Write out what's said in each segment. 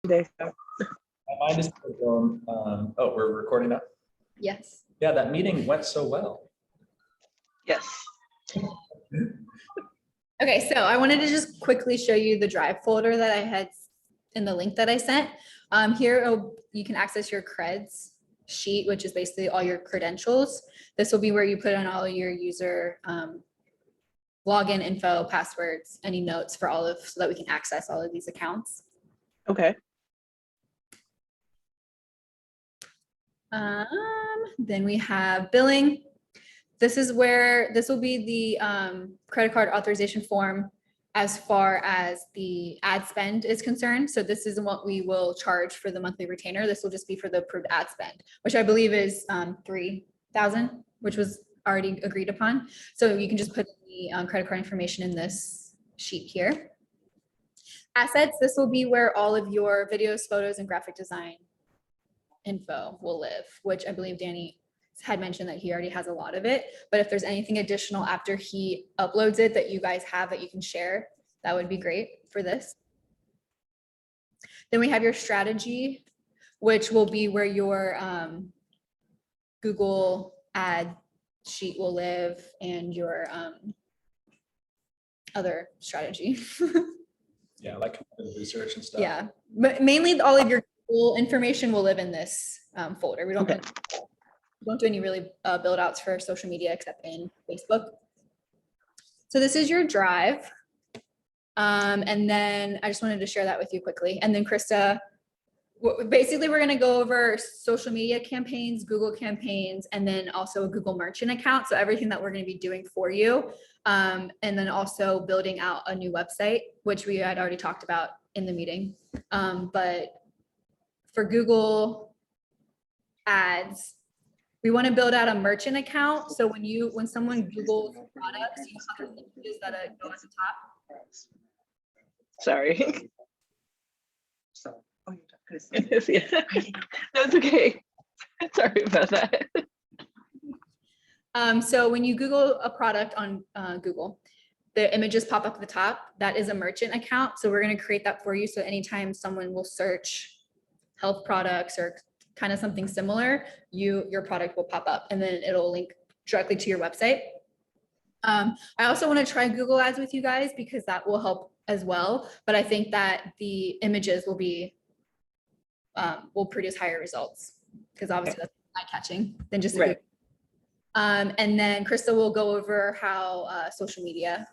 There you go. My mind is still going, oh, we're recording now? Yes. Yeah, that meeting went so well. Yes. Okay, so I wanted to just quickly show you the drive folder that I had in the link that I sent. Here you can access your creds sheet, which is basically all your credentials. This will be where you put in all your user login info, passwords, any notes for all of, so that we can access all of these accounts. Okay. Then we have billing. This is where, this will be the credit card authorization form as far as the ad spend is concerned. So this isn't what we will charge for the monthly retainer. This will just be for the approved ad spend, which I believe is 3,000, which was already agreed upon. So you can just put the credit card information in this sheet here. Assets, this will be where all of your videos, photos, and graphic design info will live, which I believe Danny had mentioned that he already has a lot of it. But if there's anything additional after he uploads it that you guys have that you can share, that would be great for this. Then we have your strategy, which will be where your Google ad sheet will live and your other strategy. Yeah, like research and stuff. Yeah, but mainly all of your Google information will live in this folder. We don't, do any really build outs for social media except in Facebook. So this is your drive. And then I just wanted to share that with you quickly. And then Krista, basically we're gonna go over social media campaigns, Google campaigns, and then also a Google Merchant account. So everything that we're gonna be doing for you. And then also building out a new website, which we had already talked about in the meeting. But for Google ads, we want to build out a merchant account. So when someone Googles products, you have the images that go at the top. Sorry. Yeah. No, it's okay. Sorry about that. So when you Google a product on Google, the images pop up at the top. That is a merchant account. So we're going to create that for you. So anytime someone will search health products or kind of something similar, your product will pop up and then it'll link directly to your website. I also want to try Google Ads with you guys because that will help as well. But I think that the images will be will produce higher results because obviously that's eye-catching than just a Google. And then Krista will go over how social media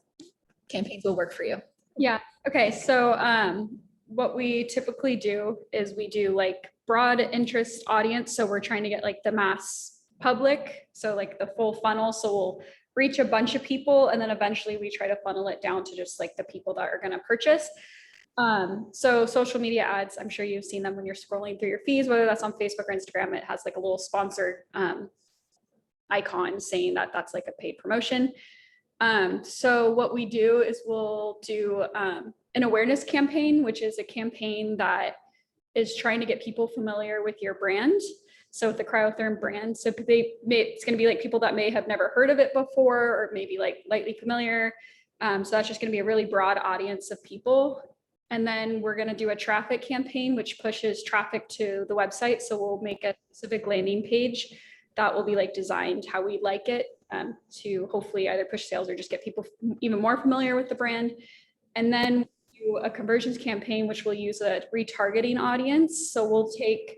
campaigns will work for you. Yeah. Okay. So what we typically do is we do like broad interest audience. So we're trying to get like the mass public. So like the full funnel. So we'll reach a bunch of people and then eventually we try to funnel it down to just like the people that are going to purchase. So social media ads, I'm sure you've seen them when you're scrolling through your feeds, whether that's on Facebook or Instagram, it has like a little sponsored icon saying that that's like a paid promotion. So what we do is we'll do an awareness campaign, which is a campaign that is trying to get people familiar with your brand. So with the CryoTherm brand, so it's going to be like people that may have never heard of it before, or maybe like lightly familiar. So that's just going to be a really broad audience of people. And then we're going to do a traffic campaign, which pushes traffic to the website. So we'll make a specific landing page that will be like designed how we like it to hopefully either push sales or just get people even more familiar with the brand. And then do a conversions campaign, which will use a retargeting audience. So we'll take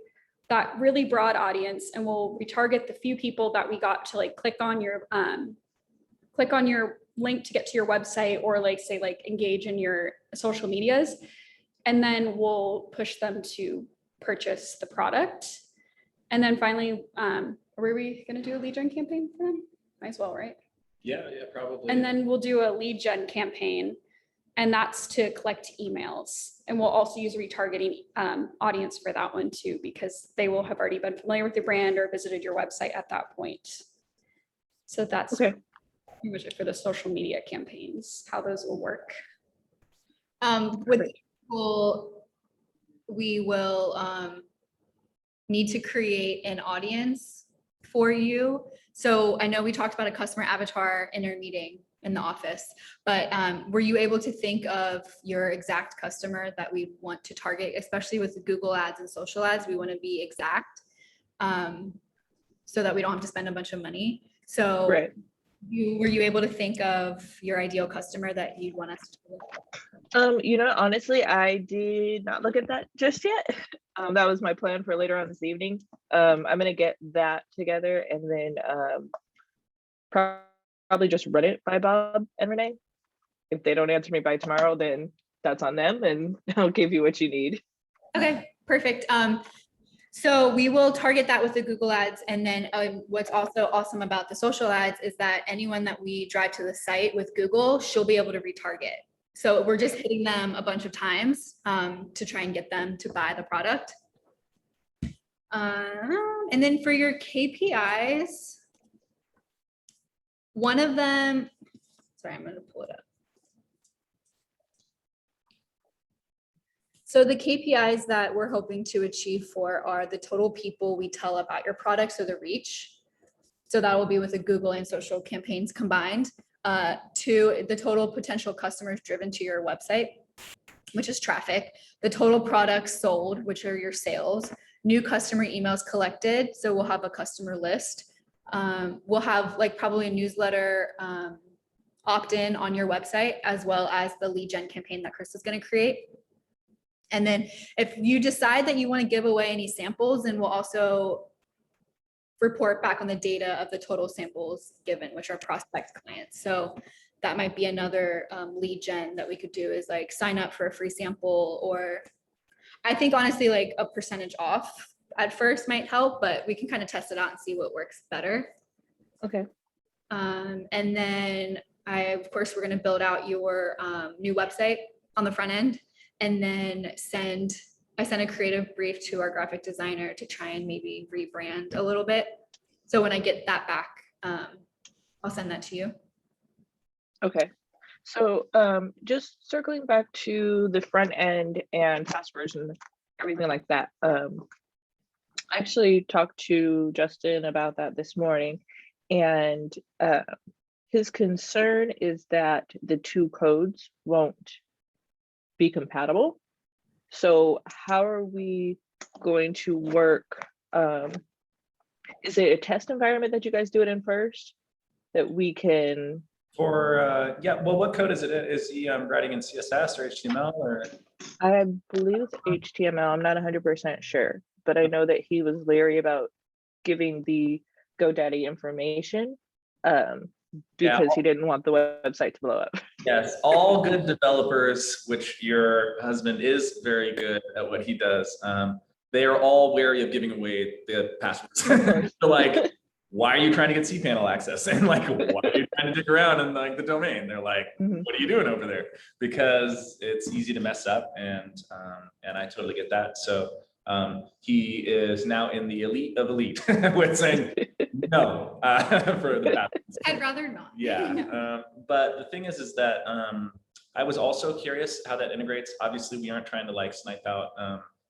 that really broad audience and we'll retarget the few people that we got to like click on your link to get to your website or like say like engage in your social medias. And then we'll push them to purchase the product. And then finally, were we going to do a lead gen campaign for them? Might as well, right? Yeah, probably. And then we'll do a lead gen campaign, and that's to collect emails. And we'll also use a retargeting audience for that one too, because they will have already been familiar with your brand or visited your website at that point. So that's pretty much it for the social media campaigns, how those will work. With Google, we will need to create an audience for you. So I know we talked about a customer avatar in our meeting, in the office. But were you able to think of your exact customer that we want to target, especially with Google ads and social ads? We want to be exact so that we don't have to spend a bunch of money. So Right. were you able to think of your ideal customer that you'd want us to look at? Honestly, I did not look at that just yet. That was my plan for later on this evening. I'm gonna get that together and then probably just run it by Bob and Renee. If they don't answer me by tomorrow, then that's on them, and I'll give you what you need. Okay, perfect. So we will target that with the Google ads. And then what's also awesome about the social ads is that anyone that we drive to the site with Google, she'll be able to retarget. So we're just hitting them a bunch of times to try and get them to buy the product. And then for your KPIs, one of them, sorry, I'm going to pull it up. So the KPIs that we're hoping to achieve for are the total people we tell about your product, so the reach. So that will be with the Google and social campaigns combined. To the total potential customers driven to your website, which is traffic. The total products sold, which are your sales. New customer emails collected, so we'll have a customer list. We'll have like probably a newsletter opt-in on your website, as well as the lead gen campaign that Chris is going to create. And then if you decide that you want to give away any samples, then we'll also report back on the data of the total samples given, which are prospect clients. So that might be another lead gen that we could do, is like sign up for a free sample, or I think honestly like a percentage off at first might help, but we can kind of test it out and see what works better. Okay. And then of course, we're going to build out your new website on the front end. And then I sent a creative brief to our graphic designer to try and maybe rebrand a little bit. So when I get that back, I'll send that to you. Okay. So just circling back to the front end and passwords and everything like that. I actually talked to Justin about that this morning, and his concern is that the two codes won't be compatible. So how are we going to work? Is it a test environment that you guys do it in first, that we can? For, yeah, well, what code is it? Is he writing in CSS or HTML or? I believe it's HTML. I'm not 100% sure, but I know that he was leery about giving the GoDaddy information because he didn't want the website to blow up. Yes, all good developers, which your husband is very good at what he does. They are all wary of giving away the passwords. So like, why are you trying to get cPanel access? And like, why are you trying to dig around in like the domain? They're like, what are you doing over there? Because it's easy to mess up, and I totally get that. So he is now in the elite of elite with saying no for the passwords. I'd rather not. Yeah, but the thing is that I was also curious how that integrates. Obviously, we aren't trying to like snipe out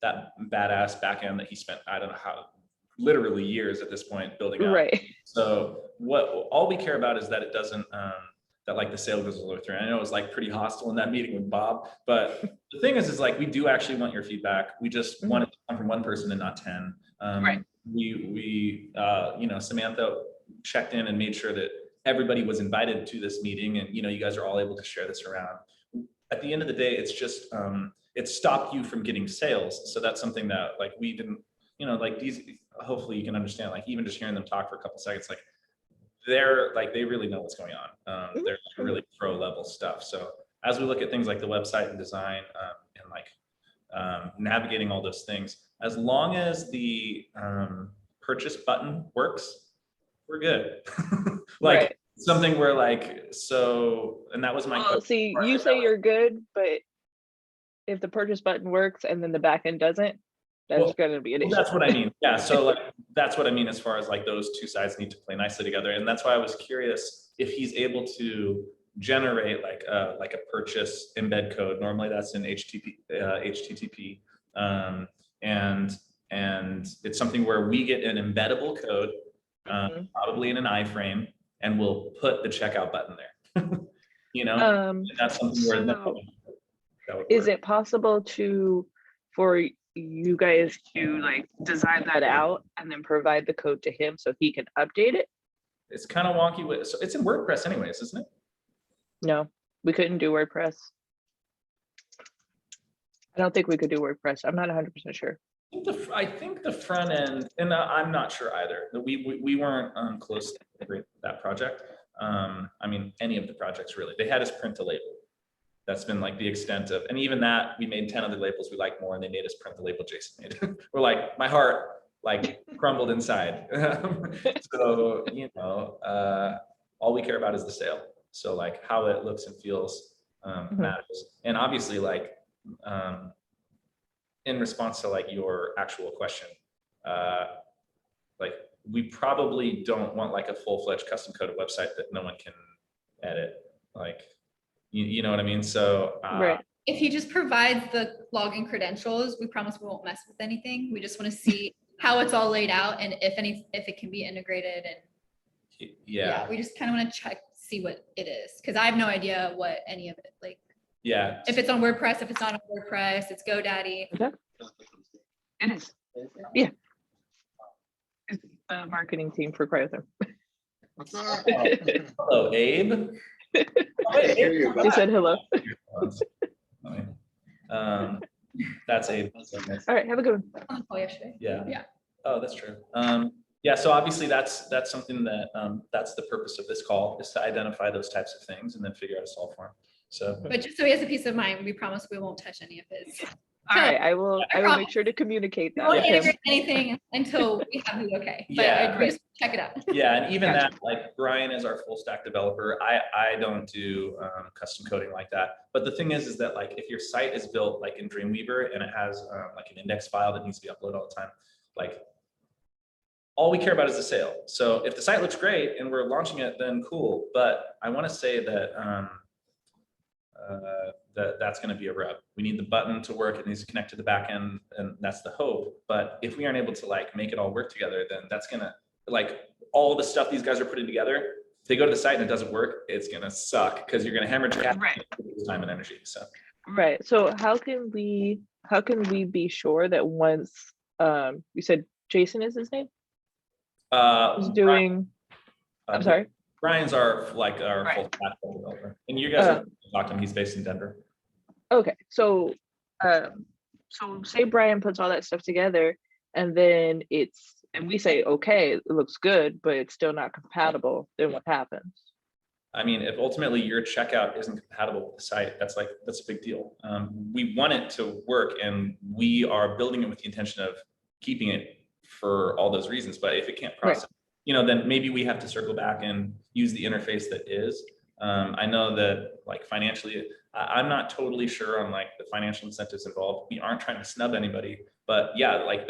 that badass backend that he spent, I don't know how, literally years at this point building out. Right. So all we care about is that it doesn't, that like the sale goes all the way through. I know it was like pretty hostile in that meeting with Bob, but the thing is like, we do actually want your feedback. We just want it to come from one person and not 10. Right. We you know, Samantha checked in and made sure that everybody was invited to this meeting, and you know, you guys are all able to share this around. At the end of the day, it's just it stopped you from getting sales. So that's something that like we didn't, you know, like these, hopefully you can understand, like even just hearing them talk for a couple seconds, like they're like, they really know what's going on. They're really pro level stuff. So as we look at things like the website and design and like navigating all those things, as long as the purchase button works, we're good. Like right. something where like, so, and that was my question. See, you say you're good, but if the purchase button works and then the back end doesn't, that's going to be an issue. That's what I mean. Yeah. So like, that's what I mean as far as like those two sides need to play nicely together. And that's why I was curious if he's able to generate like a purchase embed code. Normally that's in HTTP. And it's something where we get an embeddable code, probably in an iframe, and we'll put the checkout button there. You know, and that's something where that So would is work. it possible for you guys to like design that out and then provide the code to him so he can update it? It's kind of wonky with, so it's in WordPress anyways, isn't it? No, we couldn't do WordPress. I don't think we could do WordPress. I'm not 100% sure. I think the front end, and I'm not sure either, that we weren't close to integrate that project. I mean, any of the projects really, they had us print a label. That's been like the extent of, and even that, we made 10 other labels we like more, and they made us print the label Jason made. We're like, my heart like crumbled inside. So, you know, all we care about is the sale. So like how it looks and feels matters. And obviously like, in response to like your actual question, like we probably don't want like a full-fledged custom coded website that no one can edit. Like, you know what I mean? So Right. If he just provides the login credentials, we promise we won't mess with anything. We just want to see how it's all laid out and if it can be integrated. And yeah, we just kind of want to see what it is. Cause I have no idea what any of it, like, yeah. if it's on WordPress, if it's not on WordPress, it's GoDaddy. It is. Yeah. It's the marketing team for CryoTherm. Hello, Abe. They said hello. That's Abe. All right, have a good one. On the call yesterday. Yeah. Yeah. Oh, that's true. Yeah, so obviously that's something that that's the purpose of this call, is to identify those types of things and then figure out a solve for them. So, But just so he has a peace of mind, we promise we won't touch any of his. All right, I will promise. make sure to communicate We that won't with him. integrate anything until we have the okay. But Yeah. we just check it out. yeah, and even Gotcha. that, like Brian is our full stack developer. I don't do custom coding like that. But the thing is that like if your site is built like in Dreamweaver and it has like an index file that needs to be uploaded all the time, like all we care about is the sale. So if the site looks great and we're launching it, then cool. But I want to say that that's going to be a rub. We need the button to work. It needs to connect to the back end, and that's the hope. But if we aren't able to like make it all work together, then that's gonna like all the stuff these guys are putting together. If they go to the site and it doesn't work, it's gonna suck because you're gonna hemorrhage Right. time and energy. So Right. So how can we be sure that once you said Jason is his name? Who's doing I'm sorry. Brian's our Right. full stack developer, and you guys are talking to him. He's based in Denver. Okay. So say Brian puts all that stuff together and then and we say, okay, it looks good, but it's still not compatible, then what happens? I mean, if ultimately your checkout isn't compatible with the site, that's a big deal. We want it to work, and we are building it with the intention of keeping it for all those reasons. But if it can't process, then maybe we have to circle back and use the interface that is. I know that like financially, I'm not totally sure on like the financial incentives involved. We aren't trying to snub anybody, but yeah, like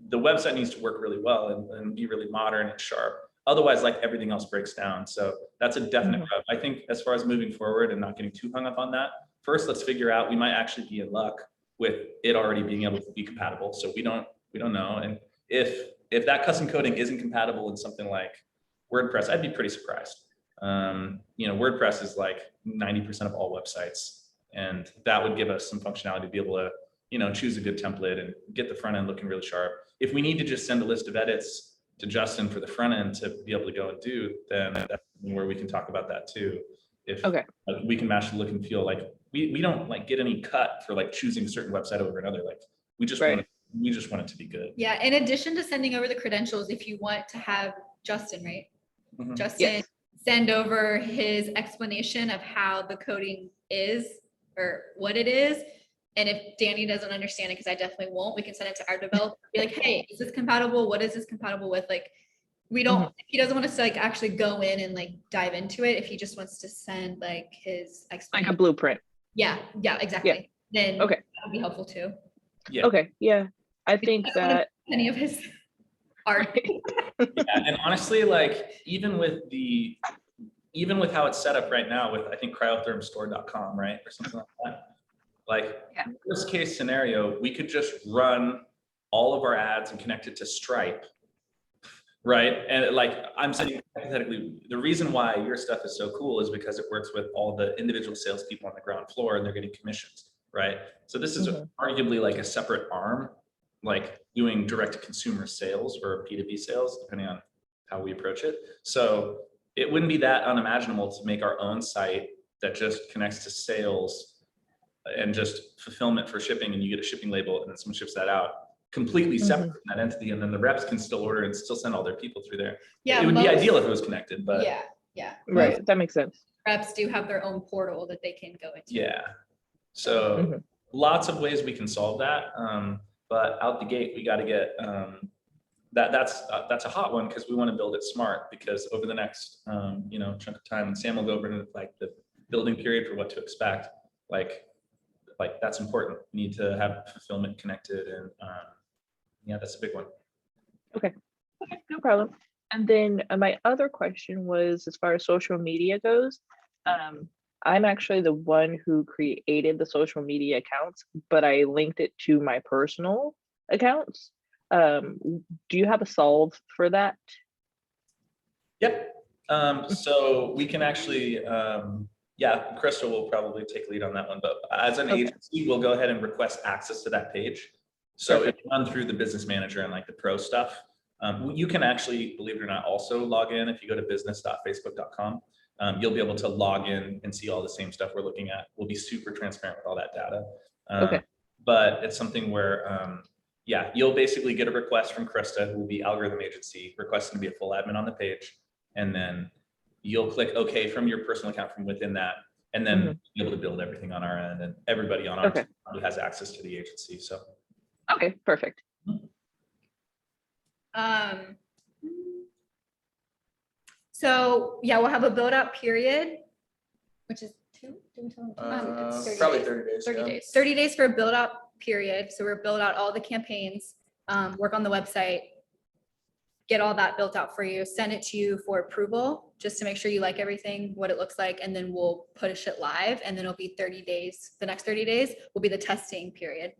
the website needs to work really well and be really modern and sharp. Otherwise, like everything else breaks down. So that's a definite rub. I think as far as moving forward and not getting too hung up on that, first, let's figure out, we might actually be in luck with it already being able to be compatible. So we don't know. And if that custom coding isn't compatible in something like WordPress, I'd be pretty surprised. WordPress is like 90% of all websites, and that would give us some functionality to be able to, choose a good template and get the front end looking really sharp. If we need to just send a list of edits to Justin for the front end to be able to go and do, then that's where we can talk about that too. If we can match the look and feel, like we don't like get any cut for like choosing a certain website over another. Like we just want it to be good. Yeah. In addition to sending over the credentials, if you want to have Justin, right? Mhm. Justin send over his explanation of how the coding is or what it is. And if Danny doesn't understand it, because I definitely won't, we can send it to our developer. Be like, hey, is this compatible? What is this compatible with? Like, we don't. If he doesn't want us to like actually go in and like dive into it, if he just wants to send like his explanation, Like a blueprint. Yeah, exactly. Then that would be helpful too. Yeah. Okay. Yeah. I think that any of his art. Yeah, and honestly, like even with how it's set up right now with, I think, cryothermstore.com, right, or something like that. Like worst case scenario, we could just run all of our ads and connect it to Stripe Right. And like I'm saying hypothetically, the reason why your stuff is so cool is because it works with all the individual salespeople on the ground floor and they're getting commissions. Right. So this is Mhm. arguably like a separate arm, like doing direct to consumer sales or P2P sales, depending on how we approach it. So it wouldn't be that unimaginable to make our own site that just connects to sales and just fulfillment for shipping, and you get a shipping label and then someone ships that out completely separate from that entity, and then the reps can still order and still send all their people through there. Yeah, It would be most- ideal if it was connected, but Yeah. Right, that makes sense. Reps do have their own portal that they can go into. yeah. So Mhm. lots of ways we can solve that, but out the gate we got to get that's a hot one because we want to build it smart, because over the next chunk of time, and Sam will go over into like the building period for what to expect, like that's important. We need to have fulfillment connected, and yeah, that's a big one. Okay, no problem. And then my other question was, as far as social media goes, I'm actually the one who created the social media accounts, but I linked it to my personal accounts. Do you have a solve for that? Yep. So we can actually, yeah, Crystal will probably take lead on that one, but as an Okay. agency, we'll go ahead and request access to that page. So Perfect. it's done through the business manager and like the pro stuff. You can actually, believe it or not, also log in if you go to business.facebook.com. You'll be able to log in and see all the same stuff we're looking at. We'll be super transparent with all that data. Okay. But it's something where, yeah, you'll basically get a request from Krista, who will be algorithm agency, requesting to be a full admin on the page. And then you'll click OK from your personal account from within that, and then be able to build everything on our end, and everybody on our Okay. team who has access to the agency. So Okay, perfect. So yeah, we'll have a build out period, which is two. Did we tell them? It's 30 Probably days. 30 days. 30 yeah. days. 30 days for a build out period. So we're build out all the campaigns, work on the website, get all that built out for you, send it to you for approval, just to make sure you like everything, what it looks like, and then we'll push it live. And then it'll be 30 days. The next 30 days will be the testing period,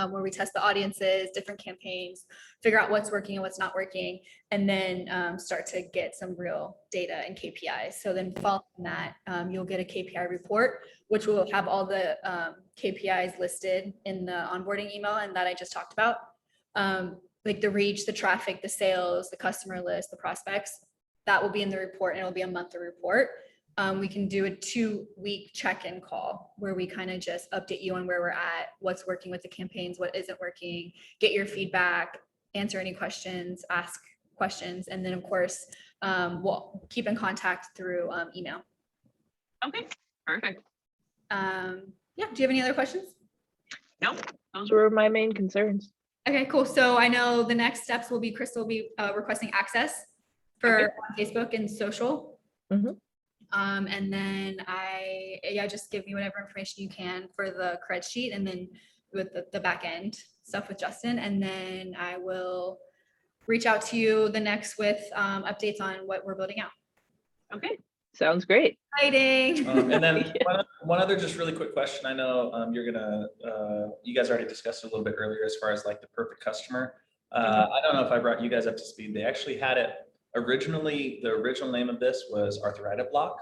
where we test the audiences, different campaigns, figure out what's working and what's not working, and then start to get some real data and KPIs. So then following that, you'll get a KPI report, which will have all the KPIs listed in the onboarding email and that I just talked about. Like the reach, the traffic, the sales, the customer list, the prospects, that will be in the report, and it'll be a monthly report. We can do a 2-week check-in call where we kind of just update you on where we're at, what's working with the campaigns, what isn't working, get your feedback, answer any questions, ask questions. And then of course, we'll keep in contact through email. Okay, perfect. Yeah, do you have any other questions? Nope, those were my main concerns. Okay, cool. So I know the next steps will be Crystal will be requesting access for Facebook and social. Mhm. And then just give me whatever information you can for the cred sheet, and then with the back end stuff with Justin, and then I will reach out to you the next with updates on what we're building out. Okay, sounds great. Exciting. and then one other just really quick question. I know you guys already discussed it a little bit earlier as far as like the perfect customer. I don't know if I brought you guys up to speed. They actually had it originally. The original name of this was arthritis block,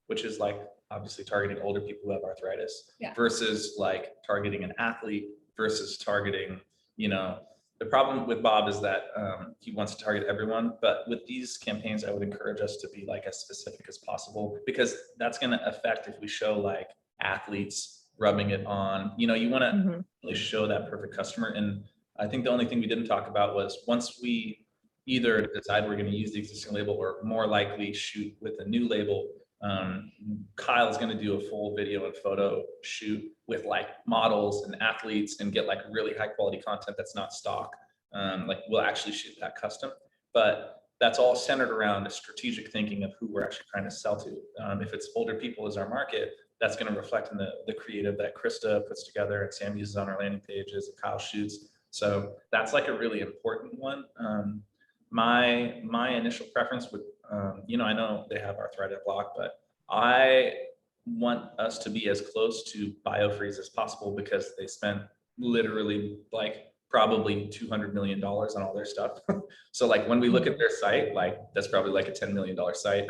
which is like obviously targeting older people who have arthritis, versus like targeting an athlete versus targeting, the problem with Bob is that he wants to target everyone, but with these campaigns, I would encourage us to be like as specific as possible, because that's going to affect if we show like athletes rubbing it on, you want to really show that perfect customer. And I think the only thing we didn't talk about was once we either decide we're going to use the existing label or more likely shoot with a new label, Kyle's going to do a full video and photo shoot with like models and athletes and get like really high quality content that's not stock. Like we'll actually shoot that custom, but that's all centered around a strategic thinking of who we're actually trying to sell to. If it's older people as our market, that's going to reflect in the creative that Krista puts together and Sam uses on our landing pages and Kyle shoots. So that's like a really important one. My initial preference would, I know they have arthritis block, but I want us to be as close to BioFreeze as possible, because they spent literally like probably $200 million on all their stuff. So like when we look at their site, like that's probably like a $10 million site.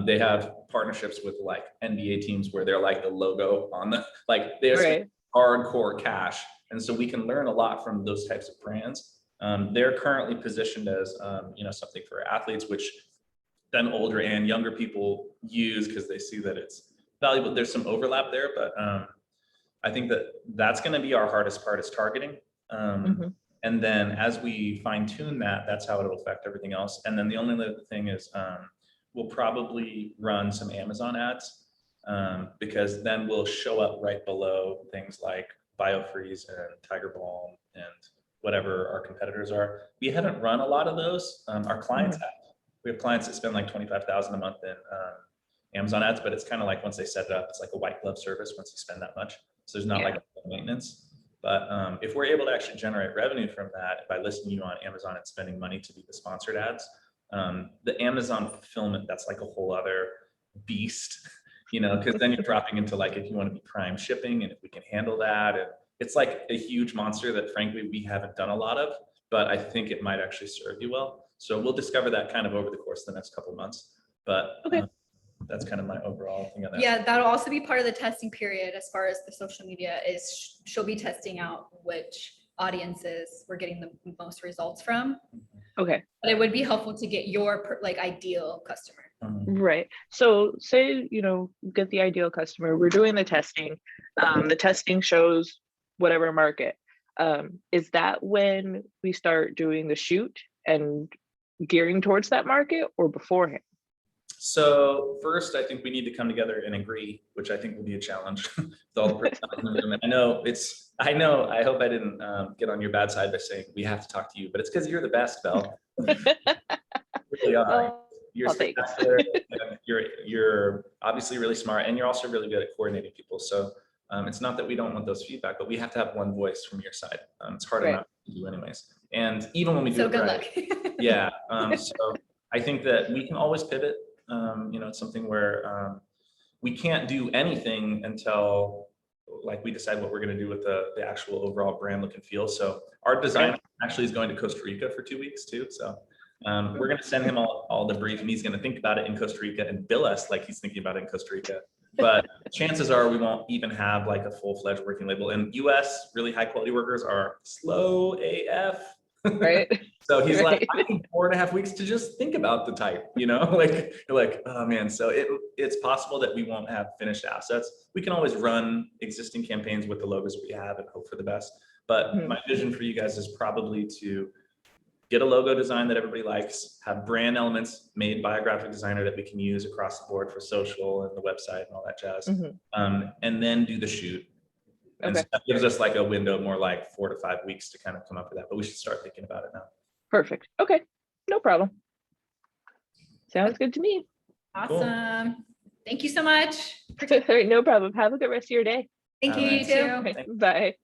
They have partnerships with like NBA teams where they're like the logo on the, like they're Right. hardcore cash. And so we can learn a lot from those types of brands. They're currently positioned as, you know, something for athletes, which then older and younger people use because they see that it's valuable. There's some overlap there, but I think that that's going to be our hardest part is targeting. And then as we fine tune that, that's how it'll affect everything else. And then the only other thing is we'll probably run some Amazon ads because then we'll show up right below things like BioFreeze and Tiger Balm and whatever our competitors are. We haven't run a lot of those. Our clients have. We have clients that spend like $25,000 a month in Amazon ads, but it's kind of like once they set it up, it's like a white glove service once you spend that much. So there's not like maintenance. But if we're able to actually generate revenue from that by listing you on Amazon and spending money to do the sponsored ads, the Amazon fulfillment, that's like a whole other beast, you know, because then you're dropping into like if you want to be prime shipping and if we can handle that. And it's like a huge monster that frankly we haven't done a lot of, but I think it might actually serve you well. So we'll discover that kind of over the course of the next couple of months. But that's kind of my overall thing on that. Yeah, that'll also be part of the testing period as far as the social media is. She'll be testing out which audiences we're getting the most results from. Okay. But it would be helpful to get your like ideal customer. Right. So say, you know, get the ideal customer. We're doing the testing. The testing shows whatever market. Is that when we start doing the shoot and gearing towards that market or beforehand? So first, I think we need to come together and agree, which I think will be a challenge with all the personalities in the room. And I hope I didn't get on your bad side by saying we have to talk to you, but it's because you're the best, Belle. You really are. You're spectacular. You're obviously really smart, and you're also really good at coordinating people. So it's not that we don't want those feedback, but we have to have one voice from your side. It's hard enough to do anyways. And even when we do So it good right, luck. yeah. So I think that we can always pivot. You know, it's something where we can't do anything until like we decide what we're going to do with the actual overall brand look and feel. So our designer actually is going to Costa Rica for 2 weeks too. So we're going to send him all the brief and he's going to think about it in Costa Rica and bill us like he's thinking about it in Costa Rica. But chances are we won't even have like a full-fledged working label. And US really high quality workers are slow AF. Right. So he's like, I need 4.5 weeks to just think about the type, you know, like you're like, oh man. So it's possible that we won't have finished assets. We can always run existing campaigns with the logos we have and hope for the best. But my vision for you guys is probably to get a logo design that everybody likes, have brand elements made by a graphic designer that we can use across the board for social and the website and all that jazz. And then do the shoot. And so that gives us like a window more like 4 to 5 weeks to kind of come up with that, but we should start thinking about it now. Perfect. Okay. No problem. Sounds good to me. Awesome. Cool. Thank you so much. No problem. Have a good rest of your day. Thank you. You too. Bye.